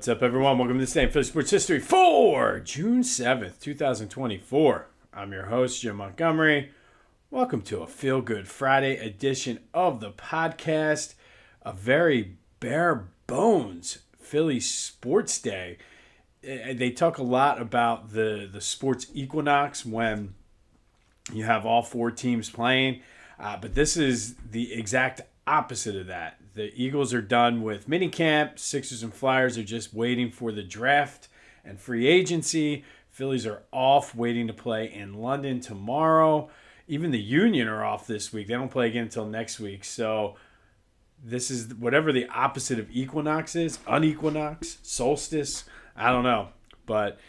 What's up, everyone? Welcome to this day in Philly Sports History for June 7th, 2024. I'm your host, Jim Montgomery. Welcome to a Feel Good Friday edition of the podcast. A very bare bones Philly Sports Day. They talk a lot about the sports equinox when you have all four teams playing, but this is the exact opposite of that. The Eagles are done with minicamp. Sixers and Flyers are just waiting for the draft and free agency. Phillies are off, waiting to play in London tomorrow. Even the Union are off this week. They don't play again until next week. So this is whatever the opposite of equinox is. Unequinox, solstice, I don't know. But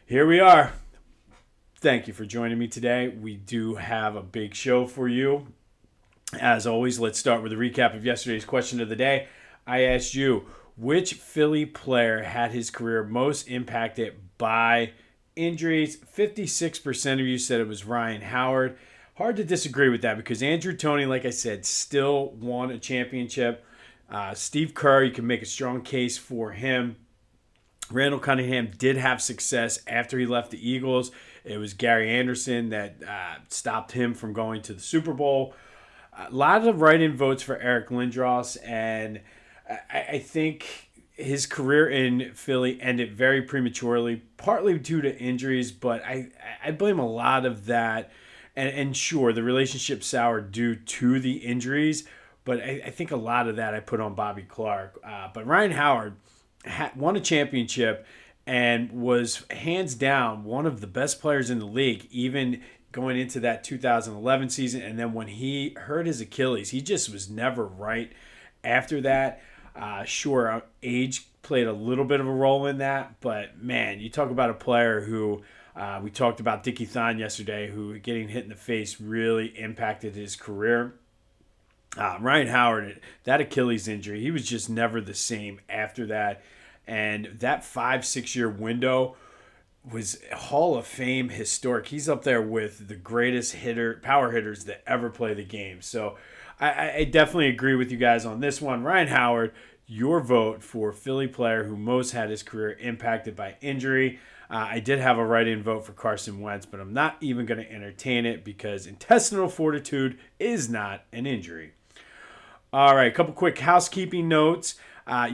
here we are. Thank you for joining me today. We do have a big show for you. As always, let's start with a recap of yesterday's question of the day. I asked you, which Philly player had his career most impacted by injuries? 56% of you said it was Ryan Howard. Hard to disagree with that because Andrew Toney, like I said, still won a championship. Steve Kerr, you can make a strong case for him. Randall Cunningham did have success after he left the Eagles. It was Gary Anderson that stopped him from going to the Super Bowl. A lot of write-in votes for Eric Lindros, and I think his career in Philly ended very prematurely, partly due to injuries, but I blame a lot of that. And sure, the relationship soured due to the injuries, but I think a lot of that I put on Bobby Clark. But Ryan Howard won a championship and was hands down one of the best players in the league, even going into that 2011 season. And then when he hurt his Achilles, he just was never right after that. Sure, age played a little bit of a role in that, but man, you talk about a player who we talked about Dickie Thon yesterday, who getting hit in the face really impacted his career. Ryan Howard, that Achilles injury, he was just never the same after that. And that 5-6 year window was Hall of Fame historic. He's up there with the greatest power hitters that ever play the game. So I definitely agree with you guys on this one. Ryan Howard, your vote for Philly player who most had his career impacted by injury. I did have a write-in vote for Carson Wentz, but I'm not even going to entertain it because intestinal fortitude is not an injury. All right, a couple quick housekeeping notes.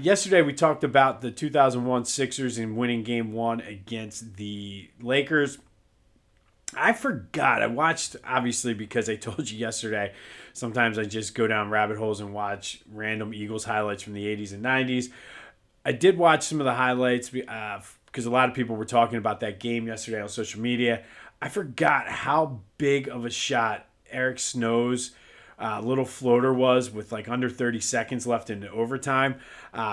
Yesterday we talked about the 2001 Sixers in winning Game 1 against the Lakers. I forgot. I watched, obviously, because I told you yesterday, sometimes I just go down rabbit holes and watch random Eagles highlights from the 80s and 90s. I did watch some of the highlights because a lot of people were talking about that game yesterday on social media. I forgot how big of a shot Eric Snow's little floater was with like under 30 seconds left in overtime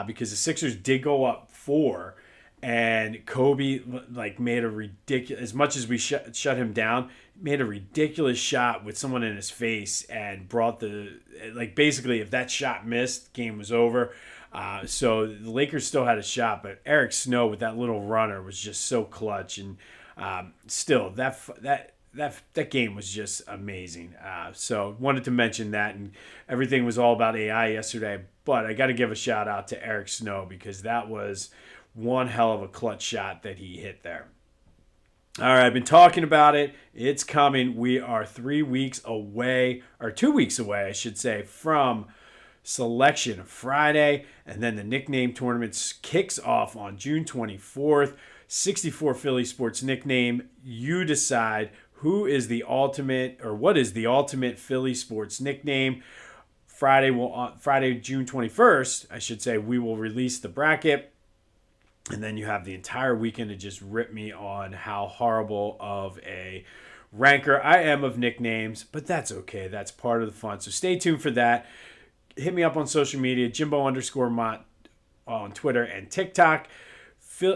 because the Sixers did go up 4 and Kobe made a ridiculous, as much as we shut him down, made a ridiculous shot with someone in his face and brought basically if that shot missed, game was over. So the Lakers still had a shot, but Eric Snow with that little runner was just so clutch, and still that game was just amazing. So wanted to mention that, and everything was all about AI yesterday, but I got to give a shout out to Eric Snow because that was one hell of a clutch shot that he hit there. All right, I've been talking about it. It's coming. We are 3 weeks away, or 2 weeks away, I should say, from Selection Friday, and then the nickname tournament kicks off on June 24th. 64 Philly sports nickname. You decide who is the ultimate, or what is the ultimate Philly sports nickname. Friday, June 21st, I should say, we will release the bracket. And then you have the entire weekend to just rip me on how horrible of a ranker I am of nicknames. But that's okay. That's part of the fun. So stay tuned for that. Hit me up on social media, Jimbo_Mont on Twitter and TikTok.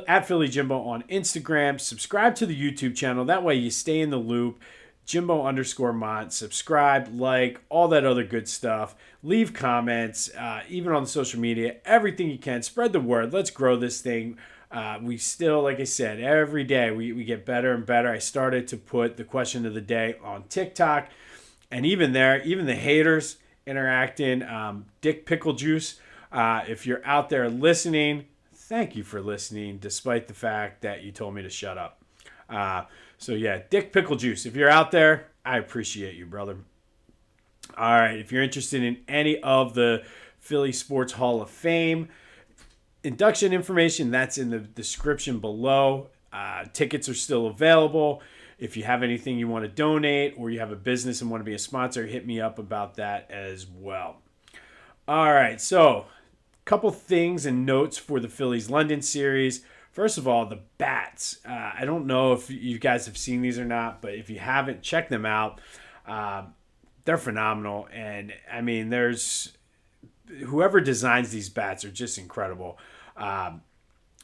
At Philly Jimbo on Instagram. Subscribe to the YouTube channel. That way you stay in the loop. Jimbo_Mont. Subscribe, like, all that other good stuff. Leave comments, even on the social media. Everything you can. Spread the word. Let's grow this thing. We still, like I said, every day we get better and better. I started to put the question of the day on TikTok. And even there, even the haters interacting. Dick Pickle Juice, if you're out there listening, thank you for listening, despite the fact that you told me to shut up. So yeah, Dick Pickle Juice, if you're out there, I appreciate you, brother. All right, if you're interested in any of the Philly Sports Hall of Fame induction information, that's in the description below. Tickets are still available. If you have anything you want to donate or you have a business and want to be a sponsor, hit me up about that as well. All right, so a couple things and notes for the Phillies London series. First of all, the bats. I don't know if you guys have seen these or not, but if you haven't, check them out. They're phenomenal. And, I mean, whoever designs these bats are just incredible.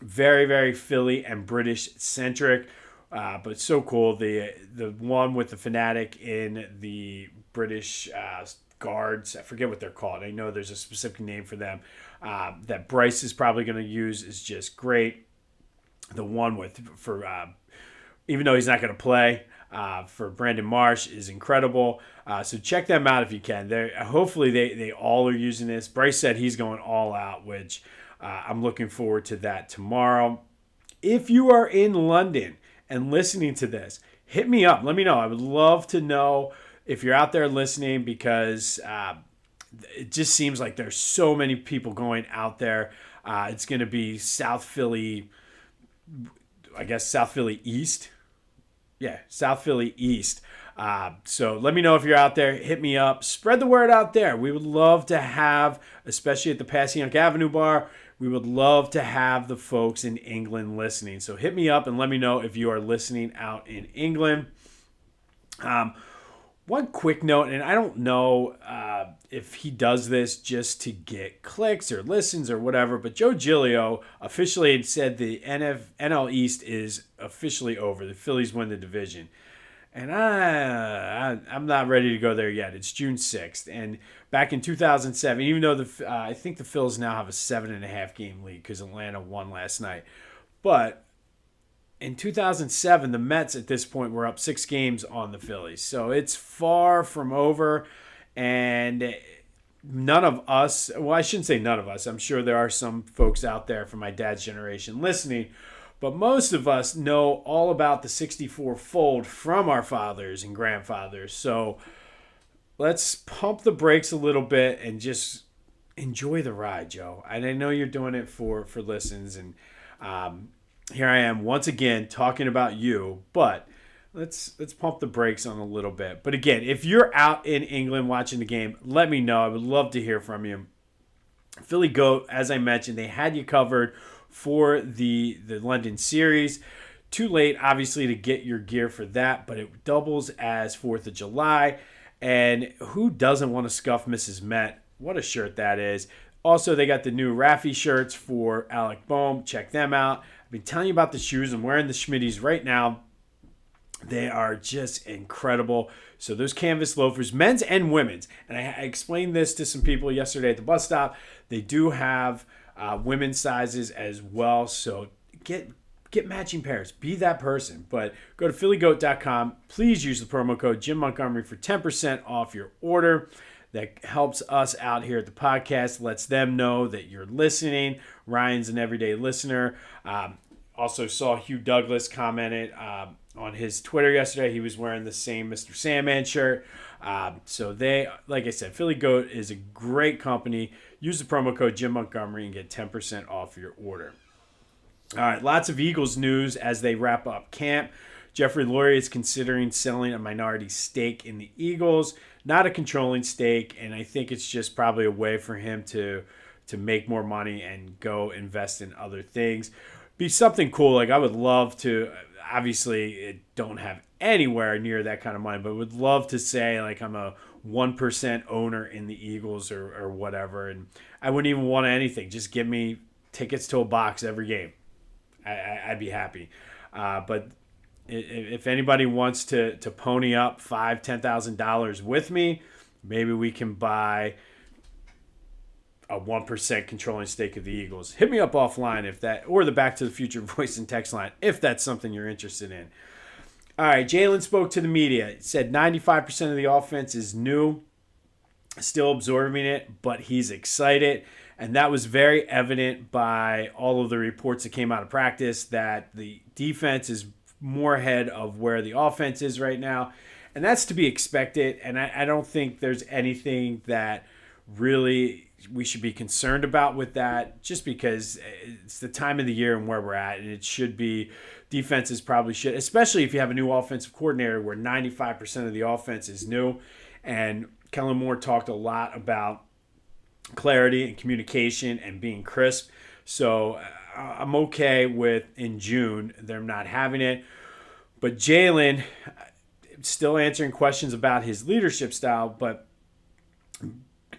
Very, very Philly and British-centric, but so cool. The one with the fanatic in the British guards, I forget what they're called. I know there's a specific name for them that Bryce is probably going to use is just great. The one even though he's not going to play, for Brandon Marsh is incredible. So check them out if you can. Hopefully they all are using this. Bryce said he's going all out, which I'm looking forward to that tomorrow. If you are in London and listening to this, hit me up. Let me know. I would love to know if you're out there listening because it just seems like there's so many people going out there. It's going to be South Philly, I guess South Philly East. Yeah, South Philly East. So let me know if you're out there. Hit me up. Spread the word out there. We would love to have, especially at the Passyunk Avenue Bar, we would love to have the folks in England listening. So hit me up and let me know if you are listening out in England. One quick note, and I don't know if he does this just to get clicks or listens or whatever, but Joe Giglio officially had said the NL East is officially over. The Phillies win the division. And I'm not ready to go there yet. It's June 6th. And back in 2007, even though I think the Phillies now have a 7.5 game lead because Atlanta won last night. But in 2007, the Mets at this point were up 6 games on the Phillies. So it's far from over. And none of us, well, I shouldn't say none of us. I'm sure there are some folks out there from my dad's generation listening. But most of us know all about the 64 fold from our fathers and grandfathers. So let's pump the brakes a little bit and just enjoy the ride, Joe. And I know you're doing it for listens. And here I am once again talking about you. But let's pump the brakes on a little bit. But again, if you're out in England watching the game, let me know. I would love to hear from you. Philly Goat, as I mentioned, they had you covered for the London series. Too late, obviously, to get your gear for that, but it doubles as 4th of July. And who doesn't want to scuff Mrs. Met? What a shirt that is. Also, they got the new Raffy shirts for Alec Boehm. Check them out. I've been telling you about the shoes. I'm wearing the Schmitties right now. They are just incredible. So those canvas loafers, men's and women's. And I explained this to some people yesterday at the bus stop. They do have women's sizes as well. So get matching pairs. Be that person. But go to phillygoat.com. Please use the promo code Jim Montgomery for 10% off your order. That helps us out here at the podcast. Lets them know that you're listening. Ryan's an everyday listener. Also saw Hugh Douglas commented on his Twitter yesterday. He was wearing the same Mr. Sandman shirt. So they, like I said, Philly Goat is a great company. Use the promo code Jim Montgomery and get 10% off your order. All right, lots of Eagles news as they wrap up camp. Jeffrey Lurie is considering selling a minority stake in the Eagles, not a controlling stake, and I think it's just probably a way for him to make more money and go invest in other things. Be something cool. Like I would love to, obviously don't have anywhere near that kind of money, but would love to say like I'm a 1% owner in the Eagles or whatever. And I wouldn't even want anything. Just give me tickets to a box every game. I'd be happy. But if anybody wants to pony up $5,000, $10,000 with me, maybe we can buy a 1% controlling stake of the Eagles. Hit me up offline if that, or the Back to the Future voice and text line if that's something you're interested in. All right, Jalen spoke to the media. He said 95% of the offense is new, still absorbing it, but he's excited. And that was very evident by all of the reports that came out of practice that the defense is more ahead of where the offense is right now. And that's to be expected. And I don't think there's anything that really we should be concerned about with that, just because it's the time of the year and where we're at. And it should be, defenses probably should, especially if you have a new offensive coordinator where 95% of the offense is new. And Kellen Moore talked a lot about clarity and communication and being crisp. So I'm okay with in June them not having it. But Jalen, still answering questions about his leadership style, but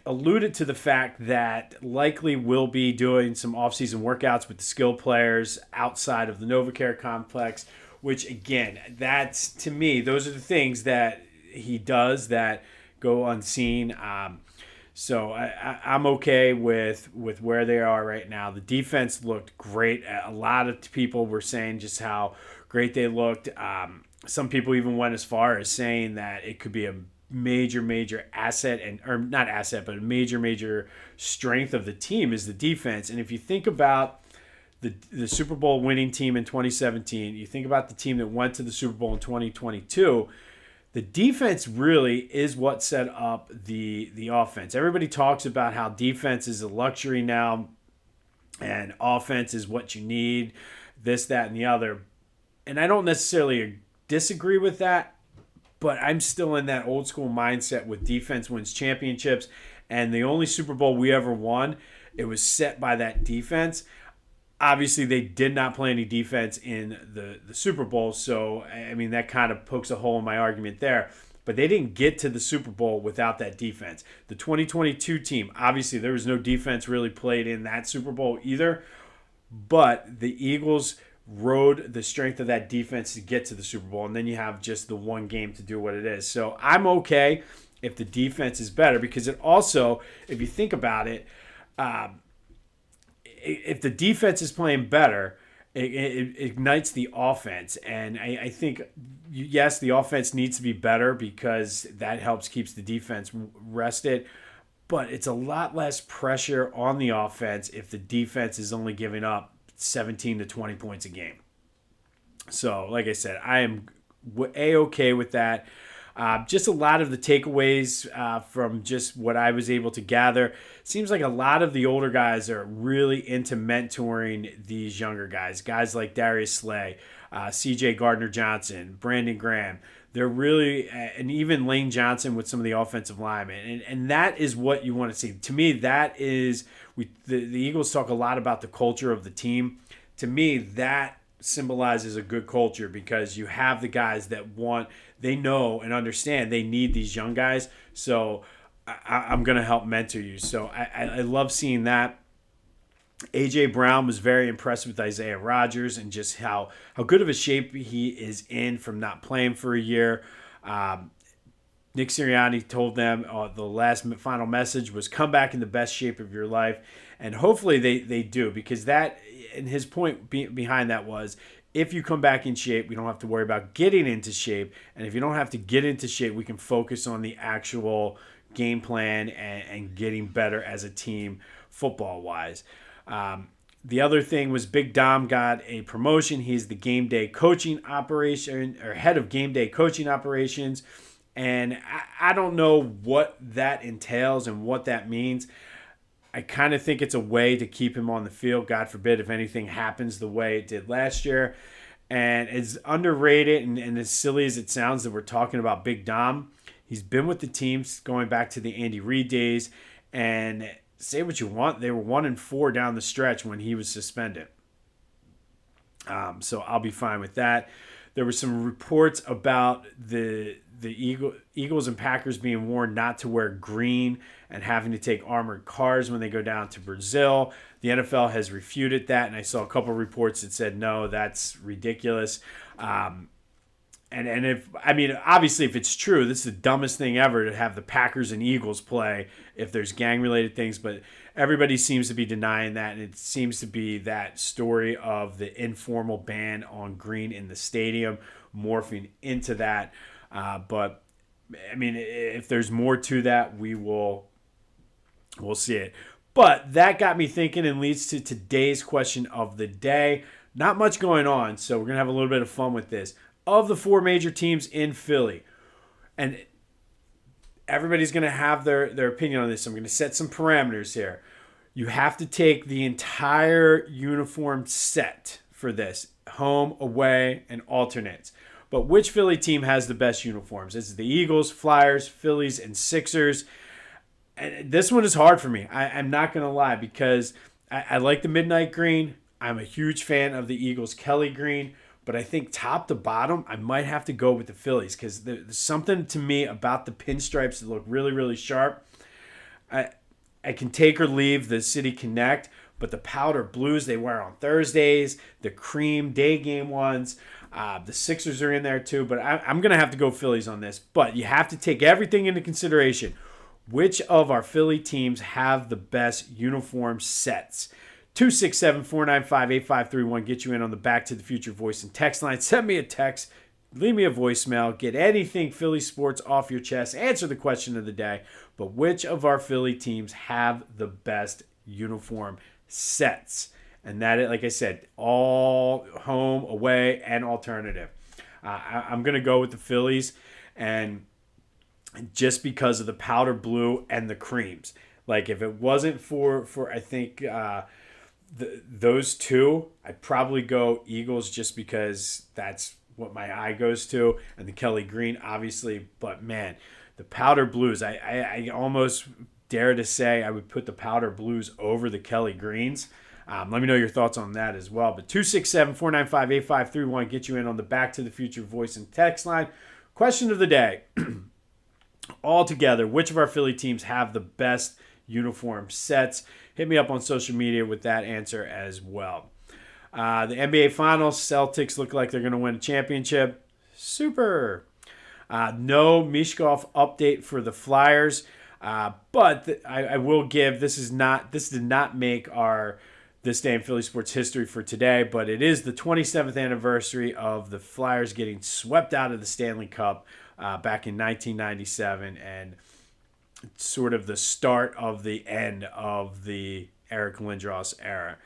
alluded to the fact that likely will be doing some offseason workouts with the skill players outside of the NovaCare complex, which again, that's, to me, those are the things that he does that go unseen. So I'm okay with where they are right now. The defense looked great. A lot of people were saying just how great they looked. Some people even went as far as saying that it could be a major asset, or not asset, but a major strength of the team is the defense. And if you think about the Super Bowl winning team in 2017, you think about the team that went to the Super Bowl in 2022, the defense really is what set up the offense. Everybody talks about how defense is a luxury now and offense is what you need, this, that, and the other. And I don't necessarily disagree with that, but I'm still in that old school mindset with defense wins championships. And the only Super Bowl we ever won, it was set by that defense. Obviously, they did not play any defense in the Super Bowl, so, I mean, that kind of pokes a hole in my argument there. But they didn't get to the Super Bowl without that defense. The 2022 team, obviously, there was no defense really played in that Super Bowl either, but the Eagles rode the strength of that defense to get to the Super Bowl, and then you have just the one game to do what it is. So I'm okay if the defense is better, because it also, if you think about it, if the defense is playing better, it ignites the offense. And I think, yes, the offense needs to be better because that helps keeps the defense rested. But it's a lot less pressure on the offense if the defense is only giving up 17 to 20 points a game. So, like I said, I am A-okay with that. Just a lot of the takeaways from just what I was able to gather. Seems like a lot of the older guys are really into mentoring these younger guys. Guys like Darius Slay, C.J. Gardner-Johnson, Brandon Graham. They're really, and even Lane Johnson with some of the offensive linemen. And that is what you want to see. To me, that is, the Eagles talk a lot about the culture of the team. To me, that symbolizes a good culture, because you have the guys that they know and understand they need these young guys. So I'm going to help mentor you. So I love seeing that. A.J. Brown was very impressed with Isaiah Rodgers and just how good of a shape he is in from not playing for a year. Nick Sirianni told them the final message was come back in the best shape of your life. And hopefully they do, because that, and his point behind that was, if you come back in shape, we don't have to worry about getting into shape. And if you don't have to get into shape, we can focus on the actual game plan and getting better as a team football-wise. The other thing was Big Dom got a promotion. He's the game day coaching operation, or head of game day coaching operations. And I don't know what that entails and what that means. I kind of think it's a way to keep him on the field, God forbid, if anything happens the way it did last year. And as underrated and as silly as it sounds that we're talking about Big Dom, he's been with the teams going back to the Andy Reid days. And say what you want, they were 1-4 down the stretch when he was suspended. So I'll be fine with that. There were some reports about the Eagles and Packers being warned not to wear green and having to take armored cars when they go down to Brazil. The NFL has refuted that, and I saw a couple of reports that said, no, that's ridiculous. And obviously, if it's true, this is the dumbest thing ever to have the Packers and Eagles play if there's gang-related things. But everybody seems to be denying that, and it seems to be that story of the informal ban on green in the stadium morphing into that. But I mean, if there's more to that, we'll see it. But that got me thinking and leads to today's question of the day. Not much going on, so we're going to have a little bit of fun with this. Of the 4 major teams in Philly, and everybody's going to have their opinion on this. I'm going to set some parameters here. You have to take the entire uniform set for this, home, away, and alternates. But which Philly team has the best uniforms? This is the Eagles, Flyers, Phillies, and Sixers. And this one is hard for me. I'm not going to lie, because I like the midnight green. I'm a huge fan of the Eagles Kelly green. But I think top to bottom, I might have to go with the Phillies, because there's something to me about the pinstripes that look really, really sharp. I can take or leave the City Connect, but the powder blues they wear on Thursdays, the cream day game ones, the Sixers are in there too. But I'm going to have to go Phillies on this. But you have to take everything into consideration. Which of our Philly teams have the best uniform sets? 267-495-8531. Get you in on the Back to the Future voice and text line. Send me a text. Leave me a voicemail. Get anything Philly sports off your chest. Answer the question of the day. But which of our Philly teams have the best uniform sets? And that, like I said, all home, away, and alternative. I'm going to go with the Phillies, and just because of the powder blue and the creams. Like, if it wasn't for I think those two, I'd probably go Eagles, just because that's what my eye goes to, and the Kelly green, obviously. But man, the powder blues, I almost dare to say I would put the powder blues over the Kelly greens. Let me know your thoughts on that as well. But 267-495-8531, get you in on the Back to the Future voice and text line. Question of the day. All together, which of our Philly teams have the best uniform sets? Hit me up on social media with that answer as well. The NBA Finals, Celtics look like they're going to win a championship. Super. No Mishkov update for the Flyers, but I will give. This did not make our This Day in Philly Sports history for today, but it is the 27th anniversary of the Flyers getting swept out of the Stanley Cup back in 1997, and sort of the start of the end of the Eric Lindros era.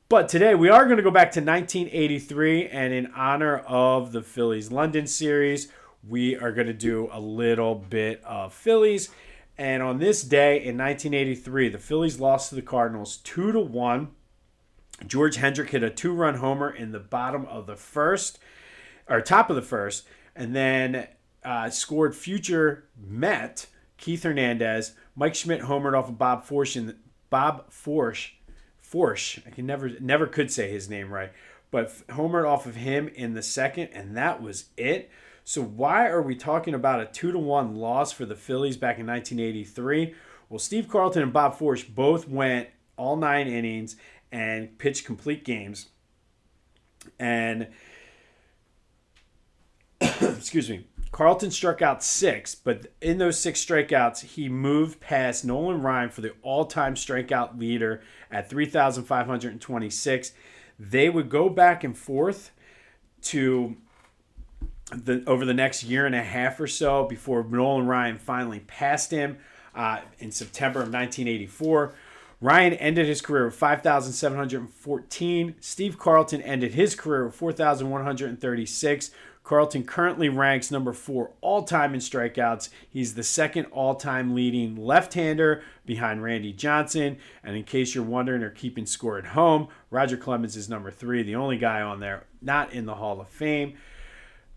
But today we are going to go back to 1983, and in honor of the Phillies London series, we are going to do a little bit of Phillies. And on this day in 1983, the Phillies lost to the Cardinals 2-1. George Hendrick hit a 2-run homer in the top of the first, and then scored future Met Keith Hernandez. Mike Schmidt homered off of Bob Forsch. I can never could say his name right, but homered off of him in the second, and that was it. So why are we talking about a 2-1 loss for the Phillies back in 1983? Well, Steve Carlton and Bob Forsch both went all 9 innings and pitched complete games. And excuse me, Carlton struck out 6, but in those 6 strikeouts, he moved past Nolan Ryan for the all-time strikeout leader at 3,526. They would go back and forth over the next year and a half or so before Nolan Ryan finally passed him in September of 1984. Ryan ended his career with 5,714. Steve Carlton ended his career with 4,136. Carlton currently ranks number 4 all-time in strikeouts. He's the second all-time leading left-hander behind Randy Johnson. And in case you're wondering or keeping score at home, Roger Clemens is number 3, the only guy on there not in the Hall of Fame.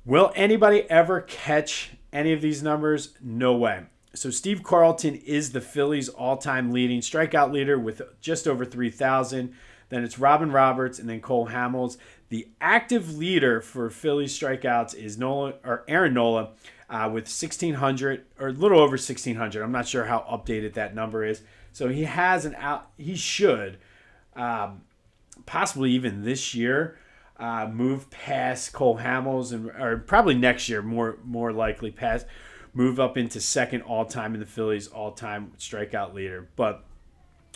Will anybody ever catch any of these numbers? No way. So Steve Carlton is the Phillies' all-time leading strikeout leader with just over 3,000. Then it's Robin Roberts and then Cole Hamels. The active leader for Phillies strikeouts is Aaron Nola with 1,600 or a little over 1,600. I'm not sure how updated that number is. So he has he should possibly even this year move past Cole Hamels or probably next year more likely move up into second all-time in the Phillies all-time strikeout leader. But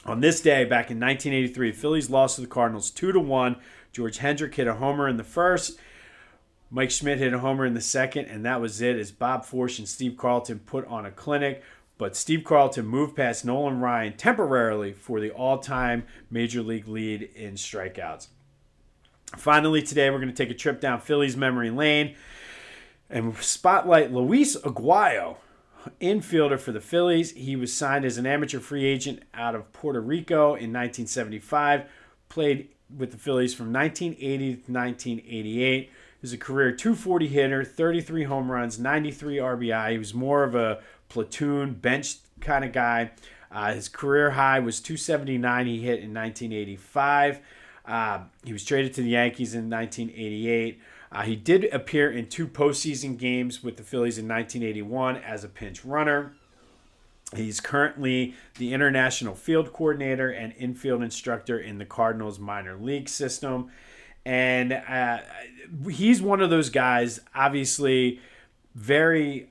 on this day, back in 1983, the Phillies lost to the Cardinals 2-1. George Hendrick hit a homer in the first. Mike Schmidt hit a homer in the second, and that was it as Bob Forsch and Steve Carlton put on a clinic. but Steve Carlton moved past Nolan Ryan temporarily for the all-time Major League lead in strikeouts. Finally, today we're going to take a trip down Phillies Memory Lane and spotlight Luis Aguayo, infielder for the Phillies. He was signed as an amateur free agent out of Puerto Rico in 1975, played with the Phillies from 1980 to 1988. He was a career 240 hitter, 33 home runs, 93 RBI. He was more of a platoon, bench kind of guy. His career high was 279 he hit in 1985. He was traded to the Yankees in 1988. He did appear in 2 postseason games with the Phillies in 1981 as a pinch runner. He's currently the international field coordinator and infield instructor in the Cardinals minor league system. And he's one of those guys, obviously very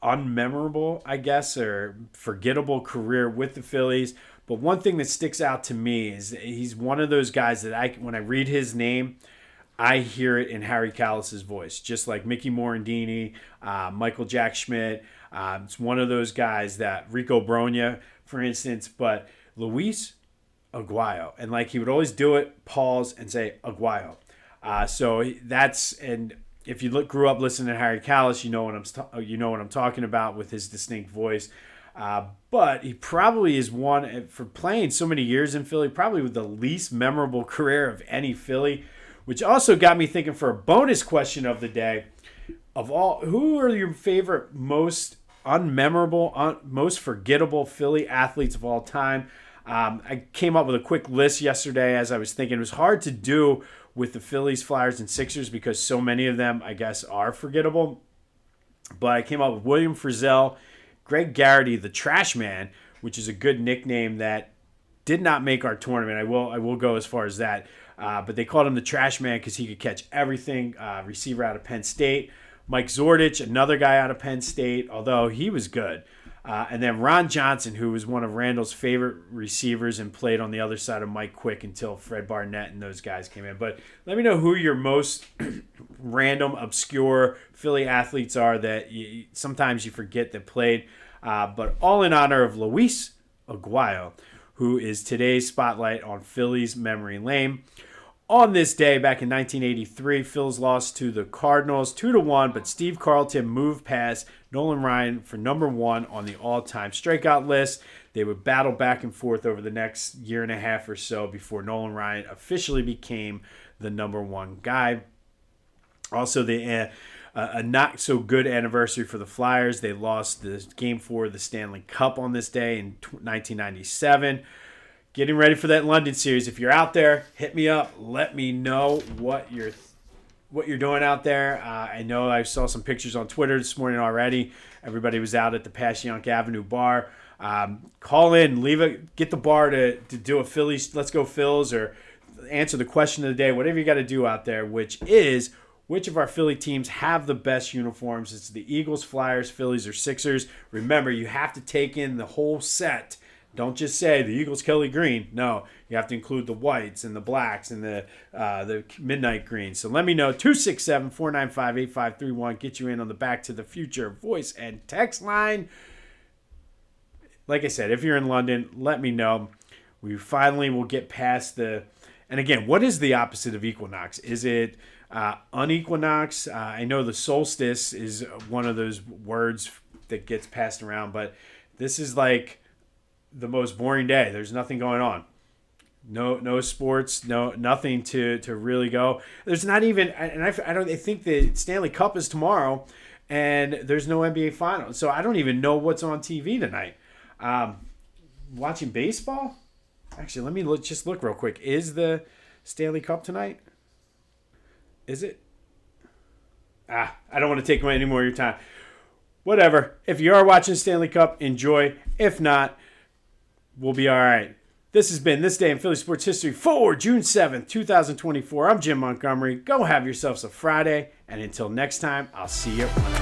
unmemorable, I guess, or forgettable career with the Phillies. But one thing that sticks out to me is that he's one of those guys that when I read his name, I hear it in Harry Kalas's voice, just like Mickey Morandini, Michael Jack Schmidt. It's one of those guys that Rico Brogna, for instance, but Luis Aguayo. And like he would always do it, pause and say Aguayo. And if you grew up listening to Harry Kalas, you know what I'm talking about with his distinct voice. But he probably is one, for playing so many years in Philly, probably with the least memorable career of any Philly, which also got me thinking for a bonus question of the day. Of all, who are your favorite, most unmemorable, most forgettable Philly athletes of all time? I came up with a quick list yesterday as I was thinking. It was hard to do with the Phillies, Flyers, and Sixers because so many of them, I guess, are forgettable. But I came up with William Frizzell, Greg Garrity, the Trash Man, which is a good nickname that did not make our tournament. I will go as far as that. But they called him the Trash Man because he could catch everything. Receiver out of Penn State. Mike Zordich, another guy out of Penn State, although he was good. And then Ron Johnson, who was one of Randall's favorite receivers and played on the other side of Mike Quick until Fred Barnett and those guys came in. But let me know who your most random, obscure Philly athletes are that sometimes you forget that played. But all in honor of Luis Aguayo, who is today's spotlight on Phillies Memory Lane. On this day, back in 1983, Phillies lost to the Cardinals 2-1, but Steve Carlton moved past Nolan Ryan for number 1 on the all-time strikeout list. They would battle back and forth over the next year and a half or so before Nolan Ryan officially became the number 1 guy. Also, a not-so-good anniversary for the Flyers. They lost the Game 4 of the Stanley Cup on this day in 1997. Getting ready for that London series. If you're out there, hit me up. Let me know what you're doing out there. I know I saw some pictures on Twitter this morning already. Everybody was out at the Passyunk Avenue bar. Call in, get the bar to do a Phillies, let's go Phils, or answer the question of the day, whatever you got to do out there, which is, which of our Philly teams have the best uniforms? It's the Eagles, Flyers, Phillies, or Sixers. Remember, you have to take in the whole set. Don't just say the Eagles, Kelly Green. No, you have to include the whites and the blacks and the midnight green. So let me know. 267-495-8531. Get you in on the Back to the Future voice and text line. Like I said, if you're in London, let me know. We finally will get past the... And again, what is the opposite of equinox? Is it unequinox? I know the solstice is one of those words that gets passed around, but this is like the most boring day. There's nothing going on. No sports, nothing to really go. There's not even, and I think the Stanley Cup is tomorrow, and there's no NBA Finals. So I don't even know what's on TV tonight. Watching baseball? Actually, let me just look real quick. Is the Stanley Cup tonight? Is it? I don't want to take any more of your time. Whatever. If you are watching Stanley Cup, enjoy. If not, we'll be all right. This has been This Day in Philly Sports History for June 7th, 2024. I'm Jim Montgomery. Go have yourselves a Friday. And until next time, I'll see you on the